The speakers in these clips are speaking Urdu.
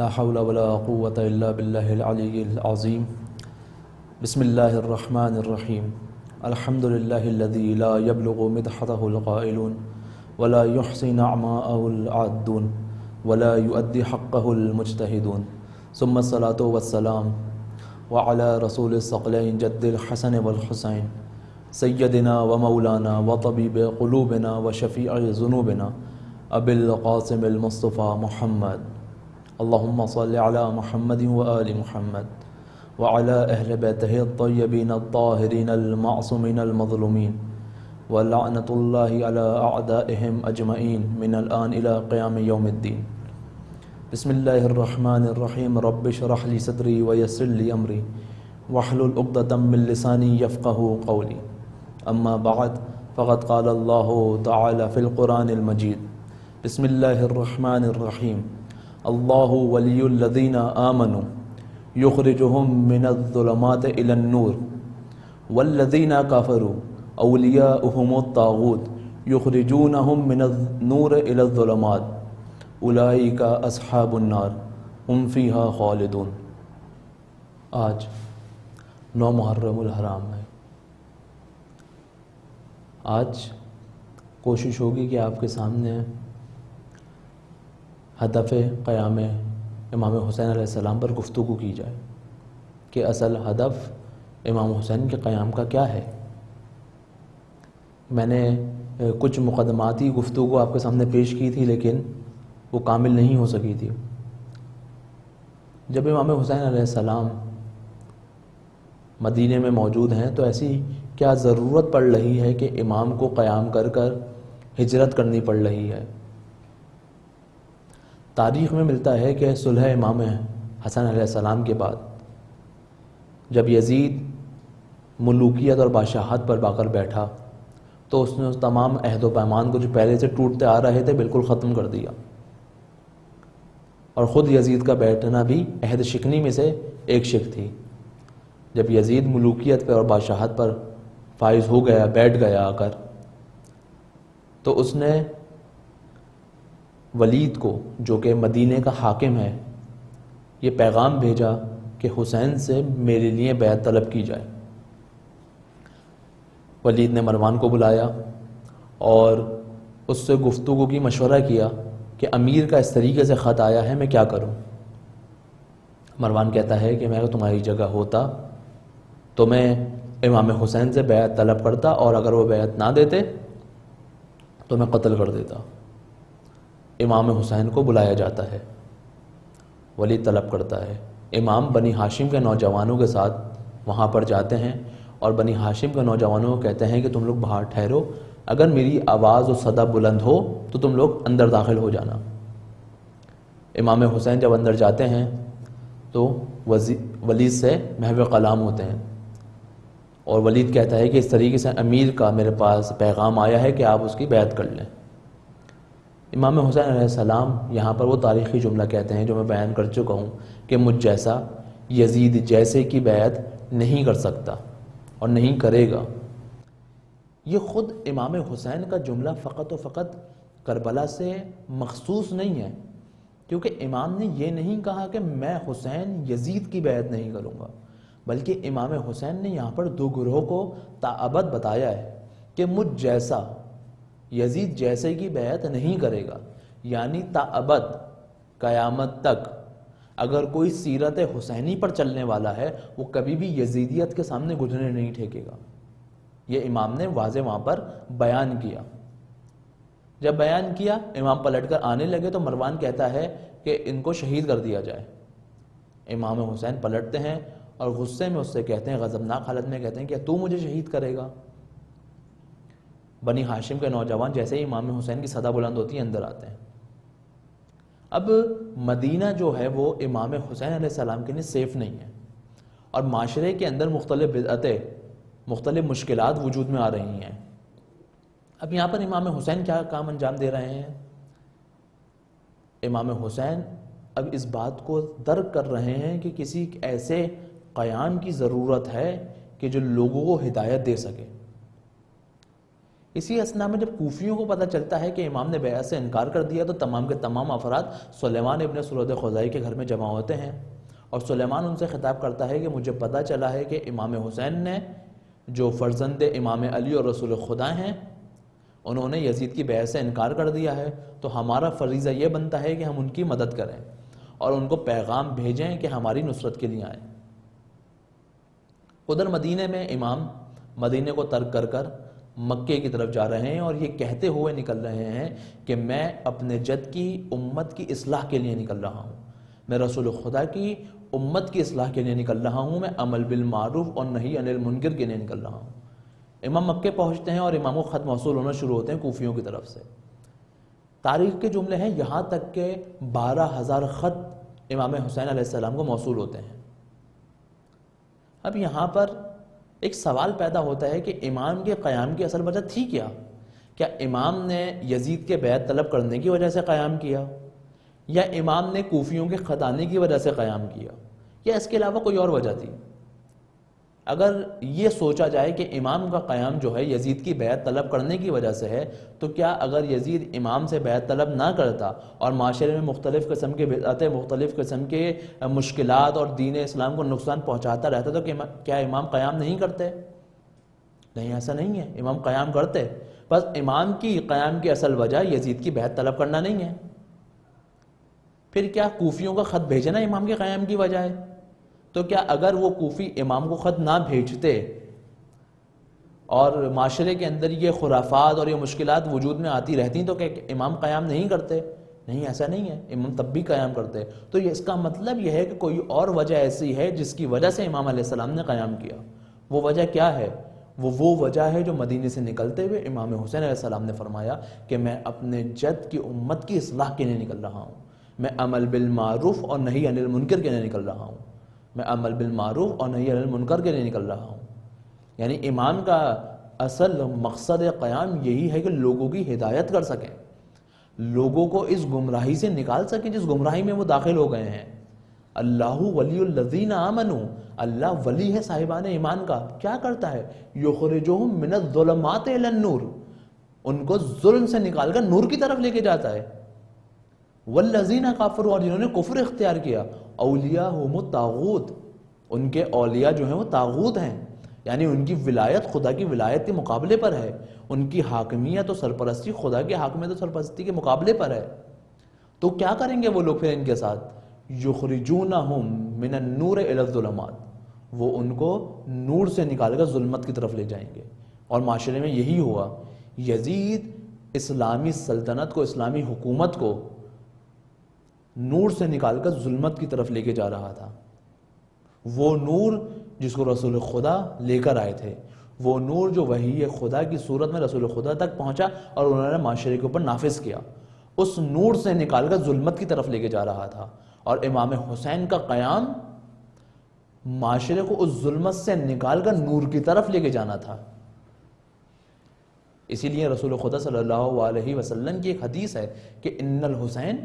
لا حول ولا قوة إلا بالله العلي العظيم. بسم الله الرحمن الرحيم. الحمد لله الذي لا يبلغ مدحته القائلون ولا يحصي نعماءه العادون ولا يؤدي حقه المجتهدون، ثم الصلاة والسلام وعلى رسول الثقلين جد الحسن والحسين سيدنا ومولانا وطبيب قلوبنا وشفيع ذنوبنا أبي القاسم المصطفى محمد. اللهم صل على محمد وآل محمد وعلى أهل بيته الطيبين الطاهرين المعصومين المظلومين، ولعنة الله على أعدائهم أجمعين من الآن إلى قيام يوم الدين. بسم الله الرحمن الرحيم. رب اشرح لي صدري ويسر لي أمري واحلل عقدة من لساني يفقهوا قولي. أما بعد، فقد قال الله تعالى في القرآن المجيد: بسم الله الرحمن الرحيم. الله ولي الذين آمنوا يخرجهم من الظلمات إلى النور والذين كفروا أولياؤهم الطاغوت يخرجونهم من النور إلى الظلمات أولئك أصحاب النار هم فيها خالدون. آج 9 محرم الحرام ہے. آج کوشش ہوگی کہ آپ کے سامنے ہدف قیام امام حسین علیہ السلام پر گفتگو کی جائے کہ اصل ہدف امام حسین کے قیام کا کیا ہے. میں نے کچھ مقدماتی گفتگو آپ کے سامنے پیش کی تھی، لیکن وہ کامل نہیں ہو سکی تھی. جب امام حسین علیہ السلام مدینے میں موجود ہیں تو ایسی کیا ضرورت پڑ رہی ہے کہ امام کو قیام کر کر ہجرت کرنی پڑ رہی ہے. تاریخ میں ملتا ہے کہ صلح امام حسن علیہ السلام کے بعد جب یزید ملوکیت اور بادشاہت پر آ کر بیٹھا تو اس نے تمام عہد و پیمان کو جو پہلے سے ٹوٹتے آ رہے تھے بالکل ختم کر دیا، اور خود یزید کا بیٹھنا بھی عہد شکنی میں سے ایک شک تھی. جب یزید ملوکیت پر اور بادشاہت پر فائز ہو گیا، بیٹھ گیا آ کر، تو اس نے ولید کو، جو کہ مدینے کا حاکم ہے، یہ پیغام بھیجا کہ حسین سے میرے لیے بیعت طلب کی جائے. ولید نے مروان کو بلایا اور اس سے گفتگو کی، مشورہ کیا کہ امیر کا اس طریقے سے خط آیا ہے، میں کیا کروں. مروان کہتا ہے کہ میں اگر تمہاری جگہ ہوتا تو میں امام حسین سے بیعت طلب کرتا، اور اگر وہ بیعت نہ دیتے تو میں قتل کر دیتا. امام حسین کو بلایا جاتا ہے، ولید طلب کرتا ہے. امام بنی ہاشم کے نوجوانوں کے ساتھ وہاں پر جاتے ہیں اور بنی ہاشم کے نوجوانوں کو کہتے ہیں کہ تم لوگ باہر ٹھہرو، اگر میری آواز و صدا بلند ہو تو تم لوگ اندر داخل ہو جانا. امام حسین جب اندر جاتے ہیں تو ولید سے محو کلام ہوتے ہیں، اور ولید کہتا ہے کہ اس طریقے سے امیر کا میرے پاس پیغام آیا ہے کہ آپ اس کی بیعت کر لیں. امام حسین علیہ السلام یہاں پر وہ تاریخی جملہ کہتے ہیں جو میں بیان کر چکا ہوں کہ مجھ جیسا یزید جیسے کی بیعت نہیں کر سکتا اور نہیں کرے گا. یہ خود امام حسین کا جملہ فقط و فقط کربلا سے مخصوص نہیں ہے، کیونکہ امام نے یہ نہیں کہا کہ میں حسین یزید کی بیعت نہیں کروں گا، بلکہ امام حسین نے یہاں پر دو گروہ کو تابعد بتایا ہے کہ مجھ جیسا یزید جیسے کی بیعت نہیں کرے گا. یعنی تابعد قیامت تک اگر کوئی سیرت حسینی پر چلنے والا ہے وہ کبھی بھی یزیدیت کے سامنے گھٹنے نہیں ٹھیکے گا. یہ امام نے واضح وہاں پر بیان کیا. جب بیان کیا، امام پلٹ کر آنے لگے تو مروان کہتا ہے کہ ان کو شہید کر دیا جائے. امام حسین پلٹتے ہیں اور غصے میں اس سے کہتے ہیں، غضبناک حالت میں کہتے ہیں کہ تو مجھے شہید کرے گا. بنی ہاشم کے نوجوان جیسے ہی امام حسین کی صدا بلند ہوتی ہے اندر آتے ہیں. اب مدینہ جو ہے وہ امام حسین علیہ السلام کے لیے سیف نہیں ہے، اور معاشرے کے اندر مختلف بدعتیں، مختلف مشکلات وجود میں آ رہی ہیں. اب یہاں پر امام حسین کیا کام انجام دے رہے ہیں؟ امام حسین اب اس بات کو درک کر رہے ہیں کہ کسی ایسے قیام کی ضرورت ہے کہ جو لوگوں کو ہدایت دے سکے. اسی اسنا میں جب کوفیوں کو پتہ چلتا ہے کہ امام نے بیعت سے انکار کر دیا تو تمام کے تمام افراد سلیمان ابن سرود خزائی کے گھر میں جمع ہوتے ہیں، اور سلیمان ان سے خطاب کرتا ہے کہ مجھے پتہ چلا ہے کہ امام حسین نے جو فرزند امام علی اور رسول خدا ہیں انہوں نے یزید کی بیعت سے انکار کر دیا ہے، تو ہمارا فریضہ یہ بنتا ہے کہ ہم ان کی مدد کریں اور ان کو پیغام بھیجیں کہ ہماری نصرت کے لیے آئیں۔ ادھر مدینے میں امام مدینے کو ترک کر کر مکے کی طرف جا رہے ہیں اور یہ کہتے ہوئے نکل رہے ہیں کہ میں اپنے جد کی امت کی اصلاح کے لیے نکل رہا ہوں، میں رسول خدا کی امت کی اصلاح کے لیے نکل رہا ہوں، میں عمل بالمعروف اور نہی عن المنکر کے لیے نکل رہا ہوں۔ امام مکے پہنچتے ہیں اور امام کو خط موصول ہونا شروع ہوتے ہیں کوفیوں کی طرف سے۔ تاریخ کے جملے ہیں یہاں تک کہ 12,000 خط امام حسین علیہ السلام کو موصول ہوتے ہیں۔ اب یہاں پر ایک سوال پیدا ہوتا ہے کہ امام کے قیام کی اصل وجہ تھی کیا؟ کیا امام نے یزید کے بیعت طلب کرنے کی وجہ سے قیام کیا، یا امام نے کوفیوں کے خط آنے کی وجہ سے قیام کیا، یا اس کے علاوہ کوئی اور وجہ تھی؟ اگر یہ سوچا جائے کہ امام کا قیام جو ہے یزید کی بیعت طلب کرنے کی وجہ سے ہے، تو کیا اگر یزید امام سے بیعت طلب نہ کرتا اور معاشرے میں مختلف قسم کے بدعتیں، مختلف قسم کے مشکلات اور دین اسلام کو نقصان پہنچاتا رہتا تو کیا امام قیام نہیں کرتے؟ نہیں، ایسا نہیں ہے، امام قیام کرتے، بس امام کی قیام کی اصل وجہ یزید کی بیعت طلب کرنا نہیں ہے۔ پھر کیا کوفیوں کا خط بھیجنا امام کے قیام کی وجہ ہے؟ تو کیا اگر وہ کوفی امام کو خط نہ بھیجتے اور معاشرے کے اندر یہ خرافات اور یہ مشکلات وجود میں آتی رہتی تو کہ امام قیام نہیں کرتے؟ نہیں، ایسا نہیں ہے، امام تب بھی قیام کرتے۔ تو اس کا مطلب یہ ہے کہ کوئی اور وجہ ایسی ہے جس کی وجہ سے امام علیہ السلام نے قیام کیا۔ وہ وجہ کیا ہے؟ وہ وجہ ہے جو مدینے سے نکلتے ہوئے امام حسین علیہ السلام نے فرمایا کہ میں اپنے جد کی امت کی اصلاح کے لیے نکل رہا ہوں، میں عمل بالمعروف اور نہی عن المنکر کے لیے نکل رہا ہوں، میں عمل بالمعروف اور نہی عن المنکر کے لیے نکل رہا ہوں۔ یعنی امام کا اصل مقصد قیام یہی ہے کہ لوگوں کی ہدایت کر سکیں، لوگوں کو اس گمراہی سے نکال سکیں جس گمراہی میں وہ داخل ہو گئے ہیں۔ اللہ ولی الذین آمنوا، اللہ ولی ہے صاحبان ایمان کا، کیا کرتا ہے؟ یخرجہم من الظلمات الی النور، ان کو ظلم سے نکال کر نور کی طرف لے کے جاتا ہے۔ والذین کفروا، اور جنہوں نے کفر اختیار کیا، اولیاءہم الطاغوت، ان کے اولیاء جو ہیں وہ طاغوت ہیں، یعنی ان کی ولایت خدا کی ولایت کے مقابلے پر ہے، ان کی حاکمیت و سرپرستی خدا کی حاکمیت و سرپرستی کے مقابلے پر ہے۔ تو کیا کریں گے وہ لوگ پھر ان کے ساتھ؟ یخرجونہم من النور الی الظلمات، وہ ان کو نور سے نکال کر ظلمت کی طرف لے جائیں گے۔ اور معاشرے میں یہی ہوا، یزید اسلامی سلطنت کو، اسلامی حکومت کو نور سے نکال کر ظلمت کی طرف لے کے جا رہا تھا۔ وہ نور جس کو رسول خدا لے کر آئے تھے، وہ نور جو وحی خدا کی صورت میں رسول خدا تک پہنچا اور انہوں نے معاشرے کے اوپر نافذ کیا، اس نور سے نکال کر ظلمت کی طرف لے کے جا رہا تھا۔ اور امام حسین کا قیام معاشرے کو اس ظلمت سے نکال کر نور کی طرف لے کے جانا تھا۔ اسی لیے رسول خدا صلی اللہ علیہ وسلم کی ایک حدیث ہے کہ ان الحسین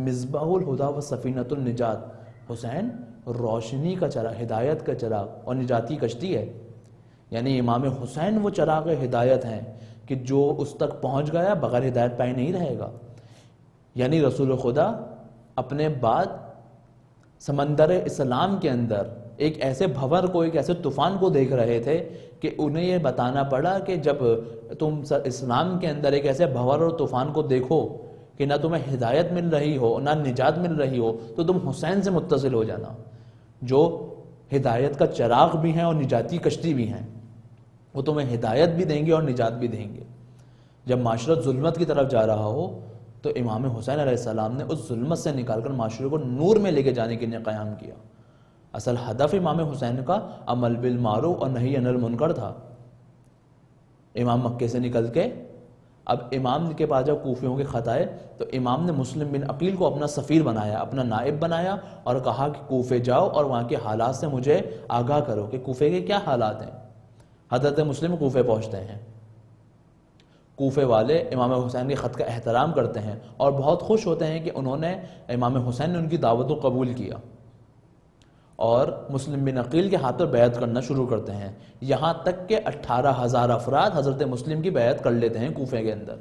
مصباح الہدی و سفینۃ النجات، حسین روشنی کا چراغ، ہدایت کا چراغ اور نجاتی کشتی ہے۔ یعنی امام حسین وہ چراغ ہدایت ہیں کہ جو اس تک پہنچ گیا بغیر ہدایت پائے نہیں رہے گا۔ یعنی رسول خدا اپنے بعد سمندر اسلام کے اندر ایک ایسے بھور کو، ایک ایسے طوفان کو دیکھ رہے تھے کہ انہیں یہ بتانا پڑا کہ جب تم اسلام کے اندر ایک ایسے بھور اور طوفان کو دیکھو کہ نہ تمہیں ہدایت مل رہی ہو نہ نجات مل رہی ہو، تو تم حسین سے متصل ہو جانا، جو ہدایت کا چراغ بھی ہیں اور نجاتی کشتی بھی ہیں۔ وہ تمہیں ہدایت بھی دیں گے اور نجات بھی دیں گے۔ جب معاشرت ظلمت کی طرف جا رہا ہو تو امام حسین علیہ السلام نے اس ظلمت سے نکال کر معاشرے کو نور میں لے کے جانے کے لیے قیام کیا۔ اصل ہدف امام حسین کا عمل بالمعروف اور نہی عن المنکر تھا۔ امام مکے سے نکل کے اب امام کے پاس جب کوفیوں کے خط آئے تو امام نے مسلم بن عقیل کو اپنا سفیر بنایا، اپنا نائب بنایا، اور کہا کہ کوفے جاؤ اور وہاں کے حالات سے مجھے آگاہ کرو کہ کوفے کے کیا حالات ہیں۔ حضرت مسلم کوفے پہنچتے ہیں، کوفے والے امام حسین کے خط کا احترام کرتے ہیں اور بہت خوش ہوتے ہیں کہ انہوں نے، امام حسین نے ان کی دعوت کو قبول کیا، اور مسلم بن عقیل کے ہاتھ پر بیعت کرنا شروع کرتے ہیں، یہاں تک کہ 18,000 افراد حضرت مسلم کی بیعت کر لیتے ہیں کوفے کے اندر۔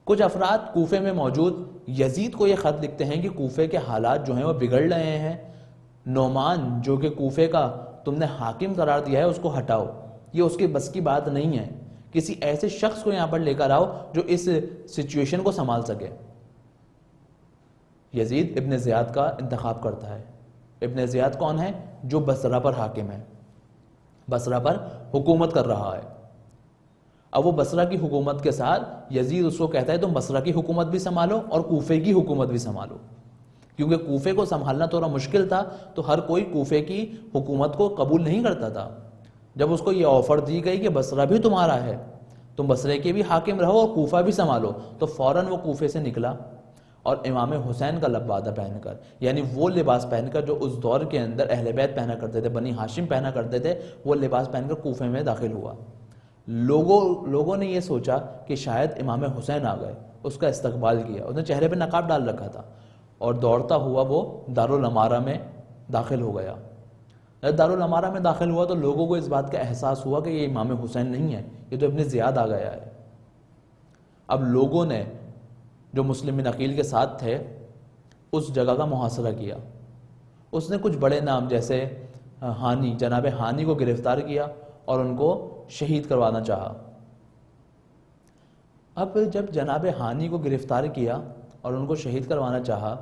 کچھ افراد کوفے میں موجود یزید کو یہ خط لکھتے ہیں کہ کوفے کے حالات جو ہیں وہ بگڑ رہے ہیں، نعمان جو کہ کوفے کا تم نے حاکم قرار دیا ہے اس کو ہٹاؤ، یہ اس کے بس کی بات نہیں ہے، کسی ایسے شخص کو یہاں پر لے کر آؤ جو اس سچویشن کو سنبھال سکے۔ یزید ابن زیاد کا انتخاب کرتا ہے۔ ابن زیاد کون ہے؟ جو بصرہ پر حاکم ہے، بصرہ پر حکومت کر رہا ہے۔ اب وہ بصرہ کی حکومت کے ساتھ یزید اس کو کہتا ہے تم بصرہ کی حکومت بھی سنبھالو اور کوفے کی حکومت بھی سنبھالو، کیونکہ کوفے کو سنبھالنا تھوڑا مشکل تھا، تو ہر کوئی کوفے کی حکومت کو قبول نہیں کرتا تھا۔ جب اس کو یہ آفر دی گئی کہ بصرہ بھی تمہارا ہے، تم بصرے کے بھی حاکم رہو اور کوفہ بھی سنبھالو، تو فوراً وہ کوفے سے نکلا اور امام حسین کا لبادہ پہن کر، یعنی وہ لباس پہن کر جو اس دور کے اندر اہل بیت پہنا کرتے تھے، بنی ہاشم پہنا کرتے تھے، وہ لباس پہن کر کوفے میں داخل ہوا۔ لوگوں نے یہ سوچا کہ شاید امام حسین آ گئے، اس کا استقبال کیا، اس نے چہرے پہ نقاب ڈال رکھا تھا، اور دوڑتا ہوا وہ دارالامارہ میں داخل ہو گیا۔ جب دارالامارہ میں داخل ہوا تو لوگوں کو اس بات کا احساس ہوا کہ یہ امام حسین نہیں ہے، یہ تو ابن زیاد آ گیا ہے۔ اب لوگوں نے جو مسلم بن عقیل کے ساتھ تھے اس جگہ کا محاصرہ کیا، اس نے کچھ بڑے نام جیسے ہانی، جناب ہانی کو گرفتار کیا اور ان کو شہید کروانا چاہا۔ اب جب جناب ہانی کو گرفتار کیا اور ان کو شہید کروانا چاہا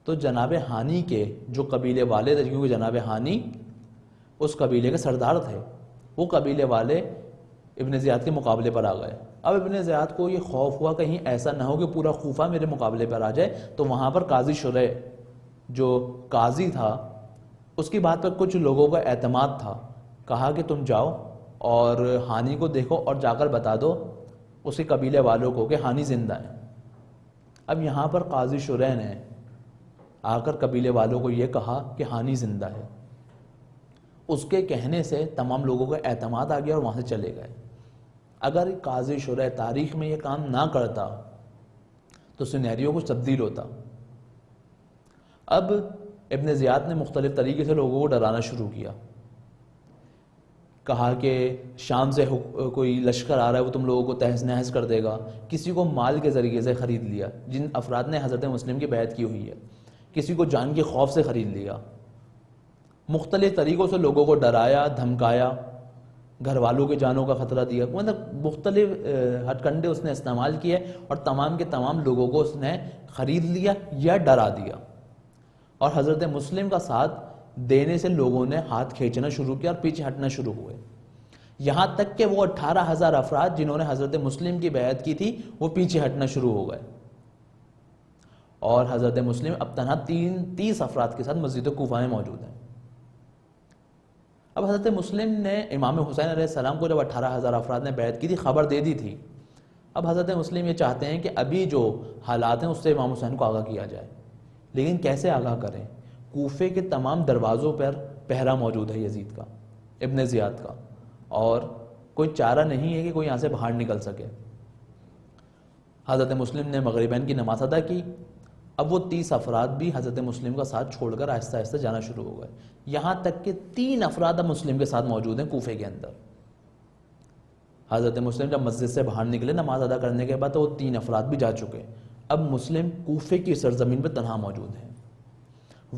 تو جناب ہانی کے جو قبیلے والے تھے، کیونکہ جناب ہانی اس قبیلے کے سردار تھے، وہ قبیلے والے ابن زیاد کے مقابلے پر آ گئے۔ اب ابن زیاد کو یہ خوف ہوا کہیں ایسا نہ ہو کہ پورا کوفہ میرے مقابلے پر آ جائے، تو وہاں پر قاضی شریح جو قاضی تھا اس کی بات پر کچھ لوگوں کا اعتماد تھا، کہا کہ تم جاؤ اور ہانی کو دیکھو اور جا کر بتا دو اس کے قبیلے والوں کو کہ ہانی زندہ ہے۔ اب یہاں پر قاضی شریح نے آ کر قبیلے والوں کو یہ کہا کہ ہانی زندہ ہے۔ اس کے کہنے سے تمام لوگوں کا اعتماد آ گیا اور وہاں سے چلے گئے۔ اگر قاضی شریح تاریخ میں یہ کام نہ کرتا تو سینیریو کچھ تبدیل ہوتا۔ اب ابن زیاد نے مختلف طریقے سے لوگوں کو ڈرانا شروع کیا، کہا کہ شام سے کوئی لشکر آ رہا ہے، وہ تم لوگوں کو تہس نہس کر دے گا۔ کسی کو مال کے ذریعے سے خرید لیا، جن افراد نے حضرت مسلم کی بیعت کی ہوئی ہے، کسی کو جان کے خوف سے خرید لیا۔ مختلف طریقوں سے لوگوں کو ڈرایا، دھمکایا، گھر والوں کے جانوں کا خطرہ دیا، مطلب مختلف ہتھ کنڈے اس نے استعمال کیے اور تمام کے تمام لوگوں کو اس نے خرید لیا یا ڈرا دیا، اور حضرت مسلم کا ساتھ دینے سے لوگوں نے ہاتھ کھینچنا شروع کیا اور پیچھے ہٹنا شروع ہوئے، یہاں تک کہ وہ 18,000 افراد جنہوں نے حضرت مسلم کی بیعت کی تھی وہ پیچھے ہٹنا شروع ہو گئے، اور حضرت مسلم اب تنہا 30 افراد کے ساتھ مسجد کوفہ میں موجود ہیں۔ اب حضرت مسلم نے امام حسین علیہ السلام کو جب 18,000 افراد نے بیعت کی تھی خبر دے دی تھی، اب حضرت مسلم یہ چاہتے ہیں کہ ابھی جو حالات ہیں اس سے امام حسین کو آگاہ کیا جائے، لیکن کیسے آگاہ کریں؟ کوفے کے تمام دروازوں پر پہرا موجود ہے یزید کا، ابن زیاد کا، اور کوئی چارہ نہیں ہے کہ کوئی یہاں سے باہر نکل سکے۔ حضرت مسلم نے مغربین کی نماز ادا کی۔ اب وہ 30 افراد بھی حضرت مسلم کا ساتھ چھوڑ کر آہستہ آہستہ جانا شروع ہو گئے، یہاں تک کہ 3 افراد اب مسلم کے ساتھ موجود ہیں کوفے کے اندر۔ حضرت مسلم جب مسجد سے باہر نکلے نماز ادا کرنے کے بعد تو وہ 3 افراد بھی جا چکے، اب مسلم کوفے کی سرزمین پر تنہا موجود ہیں۔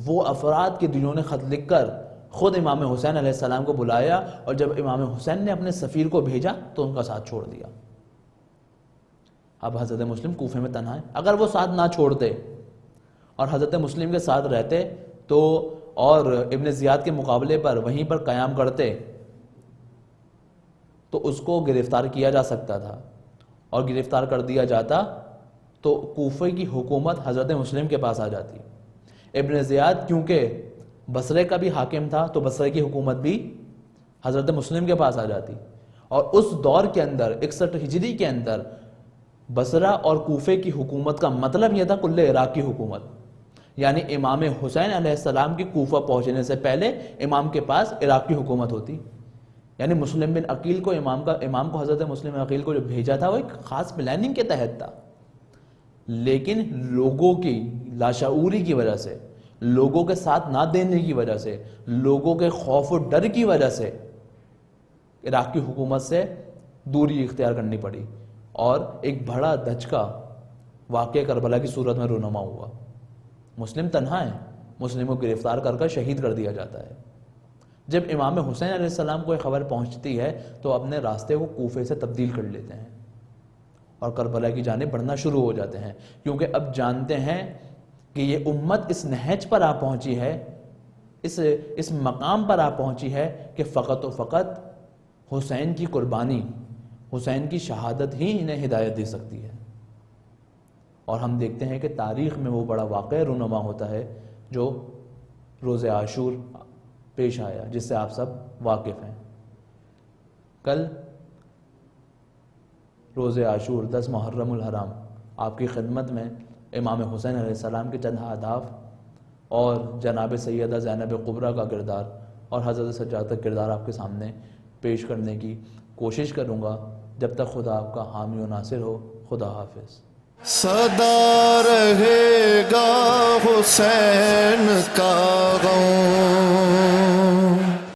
وہ افراد کے دلوں نے خط لکھ کر خود امام حسین علیہ السلام کو بلایا، اور جب امام حسین نے اپنے سفیر کو بھیجا تو ان کا ساتھ چھوڑ دیا۔ اب حضرت مسلم کوفے میں تنہا ہے، اگر وہ ساتھ نہ چھوڑتے اور حضرت مسلم کے ساتھ رہتے تو اور ابن زیاد کے مقابلے پر وہیں پر قیام کرتے تو اس کو گرفتار کیا جا سکتا تھا، اور گرفتار کر دیا جاتا تو کوفے کی حکومت حضرت مسلم کے پاس آ جاتی۔ ابن زیاد کیونکہ بصرے کا بھی حاکم تھا تو بصرے کی حکومت بھی حضرت مسلم کے پاس آ جاتی، اور اس دور کے اندر 61 ہجری کے اندر بصرہ اور کوفے کی حکومت کا مطلب یہ تھا کل عراق کی حکومت، یعنی امام حسین علیہ السلام کی کوفہ پہنچنے سے پہلے امام کے پاس عراق کی حکومت ہوتی، یعنی مسلم بن عقیل کو امام کو حضرت مسلم بن عقیل کو جو بھیجا تھا وہ ایک خاص پلاننگ کے تحت تھا، لیکن لوگوں کی لاشعوری کی وجہ سے، لوگوں کے ساتھ نہ دینے کی وجہ سے، لوگوں کے خوف و ڈر کی وجہ سے عراق کی حکومت سے دوری اختیار کرنی پڑی، اور ایک بڑا دھچکا واقعہ کربلا کی صورت میں رونما ہوا۔ مسلم تنہا ہیں، مسلم کو گرفتار کر شہید کر دیا جاتا ہے۔ جب امام حسین علیہ السلام کو یہ خبر پہنچتی ہے تو اپنے راستے کو کوفے سے تبدیل کر لیتے ہیں اور کربلا کی جانب بڑھنا شروع ہو جاتے ہیں، کیونکہ اب جانتے ہیں کہ یہ امت اس نہج پر آ پہنچی ہے، اس مقام پر آ پہنچی ہے کہ فقط و فقط حسین کی قربانی، حسین کی شہادت ہی انہیں ہدایت دے سکتی ہے۔ اور ہم دیکھتے ہیں کہ تاریخ میں وہ بڑا واقعہ رونما ہوتا ہے جو روز عاشور پیش آیا، جس سے آپ سب واقف ہیں۔ کل روز عاشور 10 محرم الحرام آپ کی خدمت میں امام حسین علیہ السلام کے چند اہداف اور جناب سیدہ زینب کبریٰ کا کردار اور حضرت سجاد کا کردار آپ کے سامنے پیش کرنے کی کوشش کروں گا۔ جب تک خدا آپ کا حامی و ناصر ہو، خدا حافظ۔ صدا رہے گا حسین کا